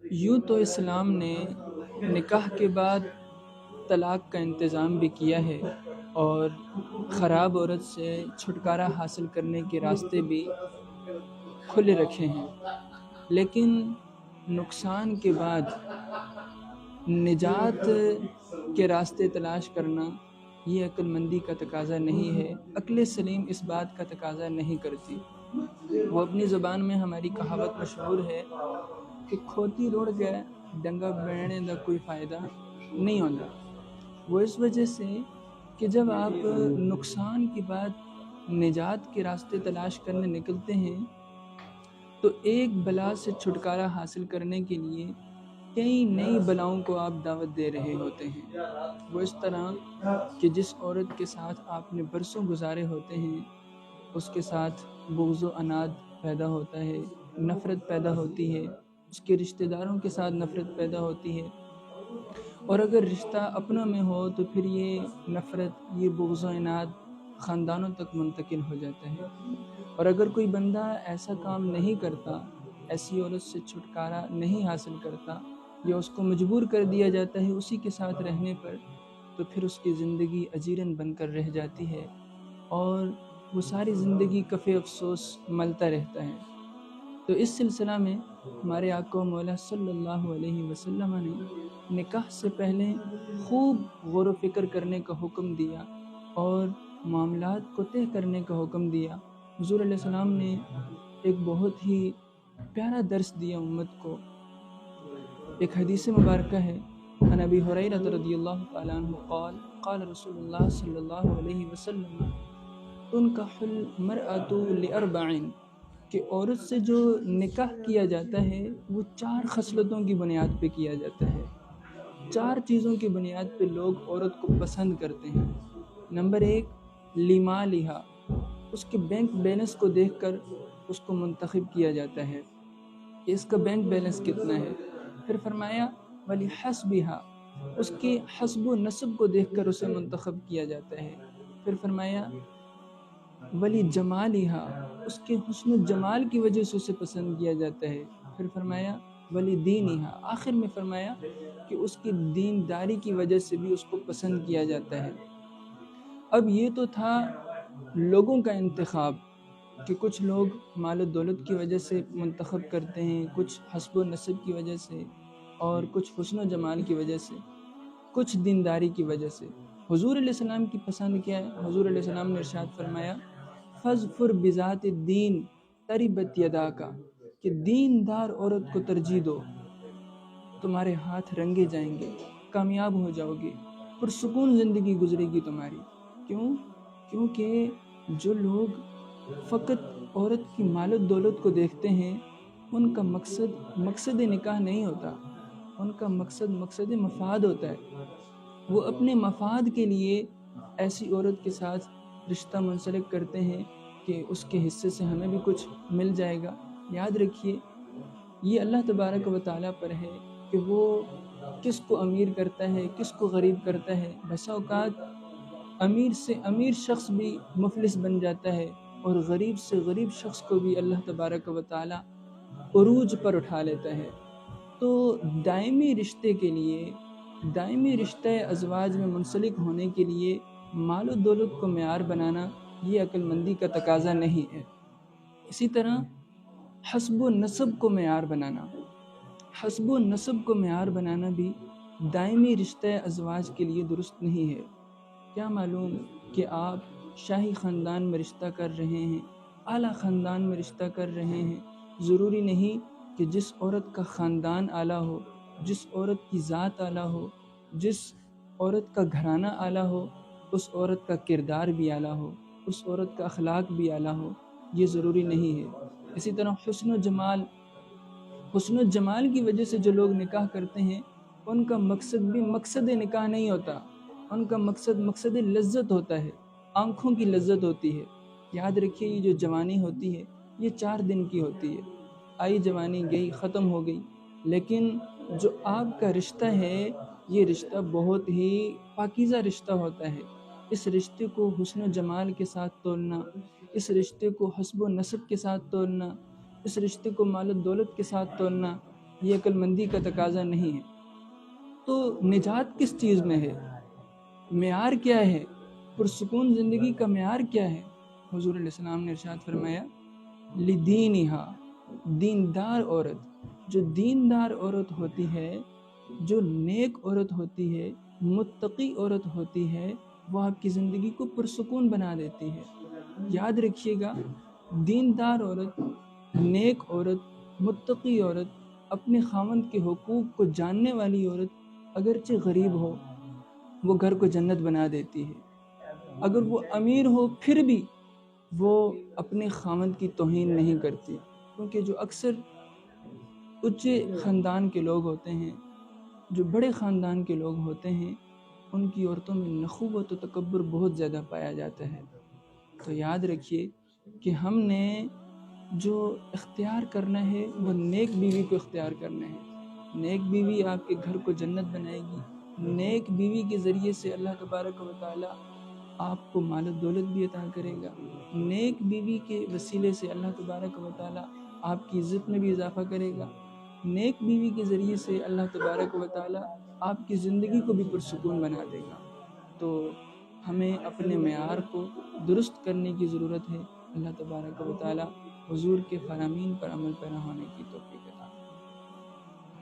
یوں تو اسلام نے نکاح کے بعد طلاق کا انتظام بھی کیا ہے اور خراب عورت سے چھٹکارا حاصل کرنے کے راستے بھی کھلے رکھے ہیں، لیکن نقصان کے بعد نجات کے راستے تلاش کرنا یہ عقل مندی کا تقاضا نہیں ہے، عقل سلیم اس بات کا تقاضا نہیں کرتی۔ وہ اپنی زبان میں ہماری کہاوت مشہور ہے کہ کھوتی روڑ گئے ڈنگا بہنے دا کوئی فائدہ نہیں ہوتا۔ وہ اس وجہ سے کہ جب آپ نقصان کے بعد نجات کے راستے تلاش کرنے نکلتے ہیں تو ایک بلا سے چھٹکارا حاصل کرنے کے لیے کئی نئی بلاؤں کو آپ دعوت دے رہے ہوتے ہیں۔ وہ اس طرح کہ جس عورت کے ساتھ آپ نے برسوں گزارے ہوتے ہیں اس کے ساتھ بغض و عناد پیدا ہوتا ہے، نفرت پیدا ہوتی ہے، اس کے رشتہ داروں کے ساتھ نفرت پیدا ہوتی ہے، اور اگر رشتہ اپنوں میں ہو تو پھر یہ نفرت، یہ بغض و عناد خاندانوں تک منتقل ہو جاتا ہے۔ اور اگر کوئی بندہ ایسا کام نہیں کرتا، ایسی عورت سے چھٹکارا نہیں حاصل کرتا یا اس کو مجبور کر دیا جاتا ہے اسی کے ساتھ رہنے پر، تو پھر اس کی زندگی اجیرن بن کر رہ جاتی ہے اور وہ ساری زندگی کف افسوس ملتا رہتا ہے۔ تو اس سلسلہ میں ہمارے آقا و مولا صلی اللہ علیہ وسلم نے نکاح سے پہلے خوب غور و فکر کرنے کا حکم دیا اور معاملات کو طے کرنے کا حکم دیا۔ حضور علیہ السلام نے ایک بہت ہی پیارا درس دیا امت کو۔ ایک حدیث مبارکہ ہے، عن ابی ہریرہ رضی اللہ تعالی عنہ قال قال رسول اللہ صلی اللہ علیہ وسلم تنکح المرأة لأربع، کہ عورت سے جو نکاح کیا جاتا ہے وہ 4 خصلتوں کی بنیاد پہ کیا جاتا ہے۔ 4 چیزوں کی بنیاد پہ لوگ عورت کو پسند کرتے ہیں۔ نمبر 1، لمالہا، اس کے بینک بیلنس کو دیکھ کر اس کو منتخب کیا جاتا ہے کہ اس کا بینک بیلنس کتنا ہے۔ پھر فرمایا ولحسبہا، اس کے حسب و نسب کو دیکھ کر اسے منتخب کیا جاتا ہے۔ پھر فرمایا ولی جمالہا، اس کے حسن و جمال کی وجہ سے اسے پسند کیا جاتا ہے۔ پھر فرمایا ولی دینہا، آخر میں فرمایا کہ اس کی دینداری کی وجہ سے بھی اس کو پسند کیا جاتا ہے۔ اب یہ تو تھا لوگوں کا انتخاب کہ کچھ لوگ مال و دولت کی وجہ سے منتخب کرتے ہیں، کچھ حسب و نسب کی وجہ سے، اور کچھ حسن و جمال کی وجہ سے، کچھ دینداری کی وجہ سے۔ حضور علیہ السلام کی پسند کیا ہے؟ حضور علیہ السلام نے ارشاد فرمایا فَاظْفُرْ بِذَاتِ الدِّينِ تَرِبَتْ يَدَاكَ، کہ دیندار عورت کو ترجیح دو، تمہارے ہاتھ رنگے جائیں گے، کامیاب ہو جاؤ گے، پرسکون زندگی گزرے گی تمہاری۔ کیوں؟ کیونکہ جو لوگ فقط عورت کی مال و دولت کو دیکھتے ہیں ان کا مقصد نکاح نہیں ہوتا، ان کا مقصد مفاد ہوتا ہے۔ وہ اپنے مفاد کے لیے ایسی عورت کے ساتھ رشتہ منسلک کرتے ہیں کہ اس کے حصے سے ہمیں بھی کچھ مل جائے گا۔ یاد رکھیے یہ اللہ تبارک و تعالیٰ پر ہے کہ وہ کس کو امیر کرتا ہے، کس کو غریب کرتا ہے۔ بسا اوقات امیر سے امیر شخص بھی مفلس بن جاتا ہے اور غریب سے غریب شخص کو بھی اللہ تبارک و تعالیٰ عروج پر اٹھا لیتا ہے۔ تو دائمی رشتے کے لیے، دائمی رشتہ ازواج میں منسلک ہونے کے لیے مال و دولت کو معیار بنانا یہ عقل مندی کا تقاضا نہیں ہے۔ اسی طرح حسب و نسب کو معیار بنانا، حسب و نسب کو معیار بنانا بھی دائمی رشتہ ازواج کے لیے درست نہیں ہے۔ کیا معلوم کہ آپ شاہی خاندان میں رشتہ کر رہے ہیں، اعلیٰ خاندان میں رشتہ کر رہے ہیں، ضروری نہیں کہ جس عورت کا خاندان اعلیٰ ہو، جس عورت کی ذات اعلیٰ ہو، جس عورت کا گھرانہ اعلیٰ ہو، اس عورت کا کردار بھی اعلیٰ ہو، اس عورت کا اخلاق بھی اعلیٰ ہو، یہ ضروری نہیں ہے۔ اسی طرح حسن و جمال کی وجہ سے جو لوگ نکاح کرتے ہیں ان کا مقصد بھی مقصد نکاح نہیں ہوتا، ان کا مقصد لذت ہوتا ہے، آنکھوں کی لذت ہوتی ہے۔ یاد رکھیے یہ جو جوانی ہوتی ہے یہ 4 دن کی ہوتی ہے، آئی جوانی گئی ختم ہو گئی، لیکن جو آپ کا رشتہ ہے یہ رشتہ بہت ہی پاکیزہ رشتہ ہوتا ہے۔ اس رشتے کو حسن و جمال کے ساتھ تولنا، اس رشتے کو حسب و نسب کے ساتھ تولنا، اس رشتے کو مال و دولت کے ساتھ تولنا، یہ عقل مندی کا تقاضا نہیں ہے۔ تو نجات کس چیز میں ہے؟ معیار کیا ہے؟ پرسکون زندگی کا معیار کیا ہے؟ حضور علیہ السلام نے ارشاد فرمایا لدینہا، دیندار عورت، جو دیندار عورت ہوتی ہے، جو نیک عورت ہوتی ہے، متقی عورت ہوتی ہے، وہ آپ کی زندگی کو پرسکون بنا دیتی ہے۔ یاد رکھیے گا، دیندار عورت، نیک عورت، متقی عورت، اپنے خاوند کے حقوق کو جاننے والی عورت اگرچہ غریب ہو وہ گھر کو جنت بنا دیتی ہے۔ اگر وہ امیر ہو پھر بھی وہ اپنے خاوند کی توہین نہیں کرتی، کیونکہ جو اکثر اونچے خاندان کے لوگ ہوتے ہیں، جو بڑے خاندان کے لوگ ہوتے ہیں، ان کی عورتوں میں نخوت و تکبر بہت زیادہ پایا جاتا ہے۔ تو یاد رکھیے کہ ہم نے جو اختیار کرنا ہے وہ نیک بیوی کو اختیار کرنا ہے۔ نیک بیوی آپ کے گھر کو جنت بنائے گی۔ نیک بیوی کے ذریعے سے اللہ تبارک و تعالی آپ کو مال و دولت بھی عطا کرے گا۔ نیک بیوی کے وسیلے سے اللہ تبارک و تعالی آپ کی عزت میں بھی اضافہ کرے گا۔ نیک بیوی کے ذریعے سے اللہ تبارک و تعالی آپ کی زندگی کو بھی پرسکون بنا دے گا۔ تو ہمیں اپنے معیار کو درست کرنے کی ضرورت ہے۔ اللہ تبارک و تعالی حضور کے فرامین پر عمل پیرا ہونے کی توفیق عطا